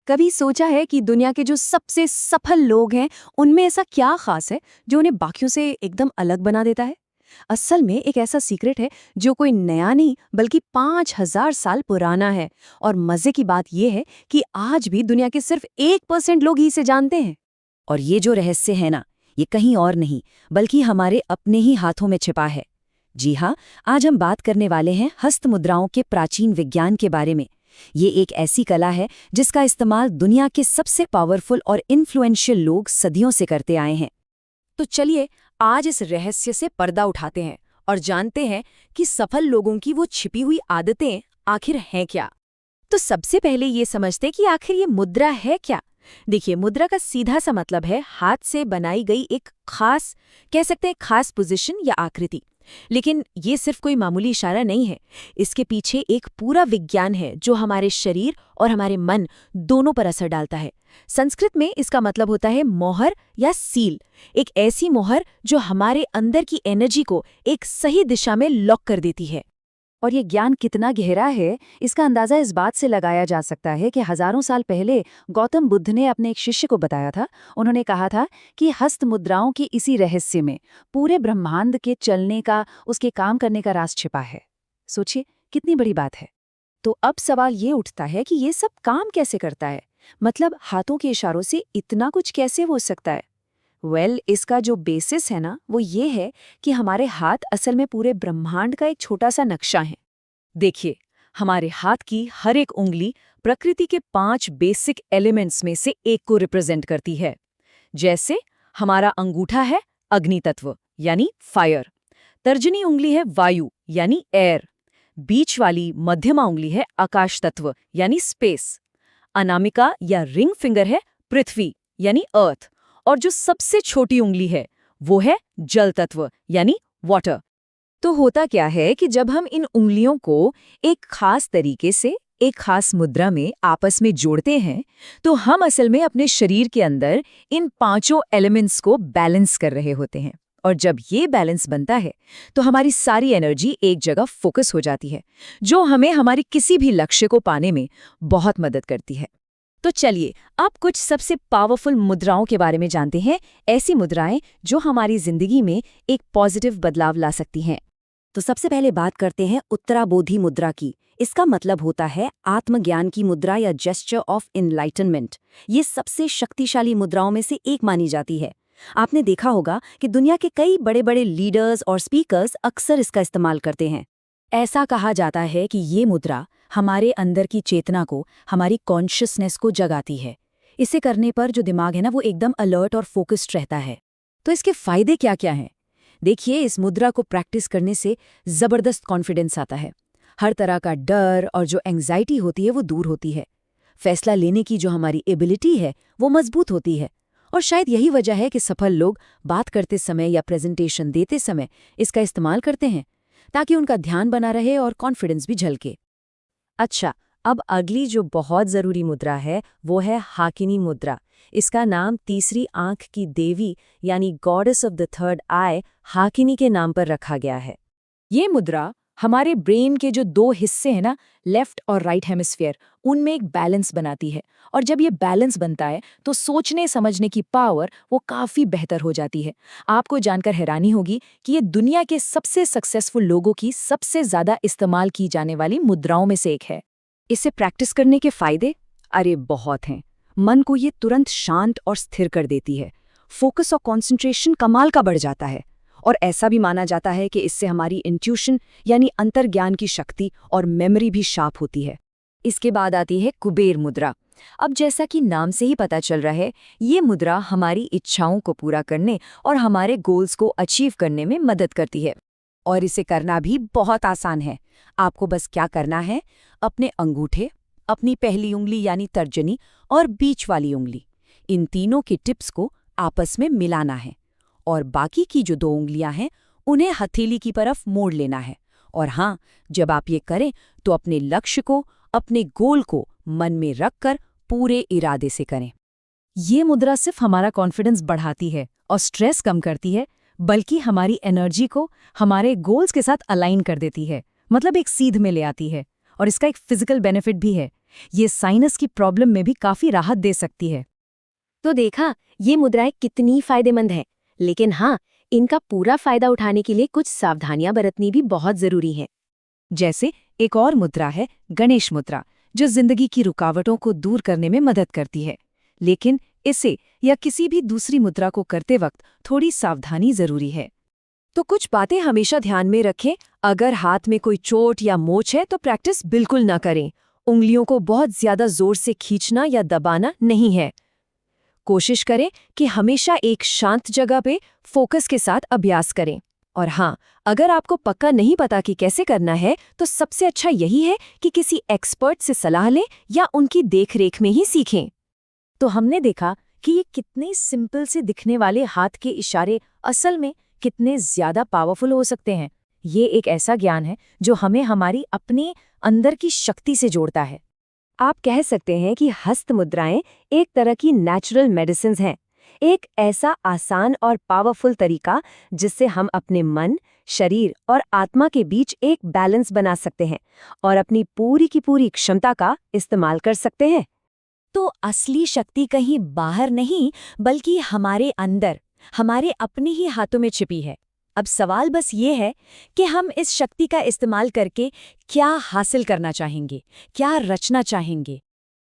कभी सोचा है कि दुनिया के जो सबसे सफल लोग हैं उनमें ऐसा क्या खास है जो उन्हें बाकियों से एकदम अलग बना देता है? असल में एक ऐसा सीक्रेट है जो कोई नया नहीं बल्कि 5000 साल पुराना है। और मजे की बात यह है कि आज भी दुनिया के सिर्फ 1% लोग ही इसे जानते हैं। और ये जो रहस्य है ना, ये कहीं और नहीं बल्कि हमारे अपने ही हाथों में छिपा है। जी हाँ, आज हम बात करने वाले हैं हस्त मुद्राओं के प्राचीन विज्ञान के बारे में। ये एक ऐसी कला है जिसका इस्तेमाल दुनिया के सबसे पावरफुल और इन्फ्लुएंशियल लोग सदियों से करते आए हैं। तो चलिए आज इस रहस्य से पर्दा उठाते हैं और जानते हैं कि सफल लोगों की वो छिपी हुई आदतें आखिर हैं क्या। तो सबसे पहले ये समझते कि आखिर ये मुद्रा है क्या। देखिए, मुद्रा का सीधा सा मतलब है हाथ से बनाई गई एक खास, कह सकते हैं खास पोजीशन या आकृति। लेकिन ये सिर्फ कोई मामूली इशारा नहीं है, इसके पीछे एक पूरा विज्ञान है जो हमारे शरीर और हमारे मन दोनों पर असर डालता है। संस्कृत में इसका मतलब होता है मोहर या सील, एक ऐसी मोहर जो हमारे अंदर की एनर्जी को एक सही दिशा में लॉक कर देती है। और ये ज्ञान कितना गहरा है, इसका अंदाजा इस बात से लगाया जा सकता है कि हजारों साल पहले गौतम बुद्ध ने अपने एक शिष्य को बताया था। उन्होंने कहा था कि हस्त मुद्राओं के इसी रहस्य में पूरे ब्रह्मांड के चलने का, उसके काम करने का राज छिपा है। सोचिए कितनी बड़ी बात है। तो अब सवाल ये उठता है कि ये सब काम कैसे करता है, मतलब हाथों के इशारों से इतना कुछ कैसे हो सकता है। इसका जो बेसिस है ना, वो ये है कि हमारे हाथ असल में पूरे ब्रह्मांड का एक छोटा सा नक्शा है। देखिए, हमारे हाथ की हर एक उंगली प्रकृति के 5 बेसिक एलिमेंट्स में से एक को रिप्रेजेंट करती है। जैसे हमारा अंगूठा है अग्नि तत्व यानी फायर, तर्जनी उंगली है वायु यानी एयर, बीच वाली मध्यमा उंगली है आकाश तत्व यानी स्पेस, अनामिका या रिंग फिंगर है पृथ्वी यानी अर्थ, और जो सबसे छोटी उंगली है वो है जल तत्व यानी वाटर। तो होता क्या है कि जब हम इन उंगलियों को एक खास तरीके से एक खास मुद्रा में आपस में जोड़ते हैं, तो हम असल में अपने शरीर के अंदर इन 5 एलिमेंट्स को बैलेंस कर रहे होते हैं। और जब ये बैलेंस बनता है तो हमारी सारी एनर्जी एक जगह फोकस हो जाती है, जो हमें हमारी किसी भी लक्ष्य को पाने में बहुत मदद करती है। तो चलिए अब कुछ सबसे पावरफुल मुद्राओं के बारे में जानते हैं, ऐसी मुद्राएं जो हमारी जिंदगी में एक पॉजिटिव बदलाव ला सकती हैं। तो सबसे पहले बात करते हैं उत्तराबोधि मुद्रा की। इसका मतलब होता है आत्मज्ञान की मुद्रा या जेस्चर ऑफ इनलाइटनमेंट। ये सबसे शक्तिशाली मुद्राओं में से एक मानी जाती है। आपने देखा होगा कि दुनिया के कई बड़े बड़े लीडर्स और स्पीकर्स अक्सर इसका इस्तेमाल करते हैं। ऐसा कहा जाता है कि ये मुद्रा हमारे अंदर की चेतना को, हमारी कॉन्शियसनेस को जगाती है। इसे करने पर जो दिमाग है ना, वो एकदम अलर्ट और फोकस्ड रहता है। तो इसके फायदे क्या क्या हैं? देखिए, इस मुद्रा को प्रैक्टिस करने से जबरदस्त कॉन्फिडेंस आता है। हर तरह का डर और जो एंग्जाइटी होती है वो दूर होती है। फैसला लेने की जो हमारी एबिलिटी है वो मजबूत होती है। और शायद यही वजह है कि सफल लोग बात करते समय या प्रेजेंटेशन देते समय इसका इस्तेमाल करते हैं, ताकि उनका ध्यान बना रहे और कॉन्फिडेंस भी झलके। अच्छा, अब अगली जो बहुत ज़रूरी मुद्रा है वो है हाकिनी मुद्रा। इसका नाम तीसरी आंख की देवी यानी गॉडेस ऑफ द थर्ड आई हाकिनी के नाम पर रखा गया है। ये मुद्रा हमारे ब्रेन के जो 2 हिस्से हैं ना, लेफ्ट और राइट हेमिस्फीयर, उनमें एक बैलेंस बनाती है। और जब ये बैलेंस बनता है तो सोचने समझने की पावर वो काफ़ी बेहतर हो जाती है। आपको जानकर हैरानी होगी कि ये दुनिया के सबसे सक्सेसफुल लोगों की सबसे ज़्यादा इस्तेमाल की जाने वाली मुद्राओं में से एक है। इसे प्रैक्टिस करने के फायदे अरे बहुत हैं। मन को ये तुरंत शांत और स्थिर कर देती है। फोकस और कंसंट्रेशन कमाल का बढ़ जाता है। और ऐसा भी माना जाता है कि इससे हमारी इंट्यूशन यानी अंतर्ज्ञान की शक्ति और मेमोरी भी शार्प होती है। इसके बाद आती है कुबेर मुद्रा। अब जैसा कि नाम से ही पता चल रहा है, ये मुद्रा हमारी इच्छाओं को पूरा करने और हमारे गोल्स को अचीव करने में मदद करती है। और इसे करना भी बहुत आसान है। आपको बस क्या करना है, अपने अंगूठे, अपनी पहली उंगली यानी तर्जनी और बीच वाली उंगली, इन तीनों की टिप्स को आपस में मिलाना है। और बाकी की जो 2 उंगलियां हैं उन्हें हथेली की तरफ मोड़ लेना है। और हाँ, जब आप ये करें तो अपने लक्ष्य को, अपने गोल को मन में रखकर पूरे इरादे से करें। ये मुद्रा सिर्फ हमारा कॉन्फिडेंस बढ़ाती है और स्ट्रेस कम करती है, बल्कि हमारी एनर्जी को हमारे गोल्स के साथ अलाइन कर देती है, मतलब एक सीध में ले आती है। और इसका एक फिजिकल बेनिफिट भी है ये साइनस की प्रॉब्लम में भी काफी राहत दे सकती है। तो देखा, ये मुद्राएं कितनी फायदेमंद हैं। लेकिन हाँ, इनका पूरा फायदा उठाने के लिए कुछ सावधानियां बरतनी भी बहुत जरूरी है। जैसे एक और मुद्रा है गणेश मुद्रा, जो जिंदगी की रुकावटों को दूर करने में मदद करती है। लेकिन इसे या किसी भी दूसरी मुद्रा को करते वक्त थोड़ी सावधानी जरूरी है। तो कुछ बातें हमेशा ध्यान में रखें। अगर हाथ में कोई चोट या मोच है तो प्रैक्टिस बिल्कुल ना करें। उंगलियों को बहुत ज्यादा जोर से खींचना या दबाना नहीं है। कोशिश करें कि हमेशा एक शांत जगह पे फोकस के साथ अभ्यास करें। और हाँ, अगर आपको पक्का नहीं पता कि कैसे करना है तो सबसे अच्छा यही है कि किसी एक्सपर्ट से सलाह लें या उनकी देखरेख में ही सीखें। तो हमने देखा कि ये कितने सिंपल से दिखने वाले हाथ के इशारे असल में कितने ज्यादा पावरफुल हो सकते हैं। ये एक ऐसा ज्ञान है जो हमें हमारी अपने अंदर की शक्ति से जोड़ता है। आप कह सकते हैं कि हस्त मुद्राएं एक तरह की नेचुरल मेडिसिन्स हैं, एक ऐसा आसान और पावरफुल तरीका जिससे हम अपने मन, शरीर और आत्मा के बीच एक बैलेंस बना सकते हैं और अपनी पूरी की पूरी क्षमता का इस्तेमाल कर सकते हैं। तो असली शक्ति कहीं बाहर नहीं, बल्कि हमारे अंदर, हमारे अपने ही हाथों में छिपी है। अब सवाल बस ये है कि हम इस शक्ति का इस्तेमाल करके क्या हासिल करना चाहेंगे, क्या रचना चाहेंगे।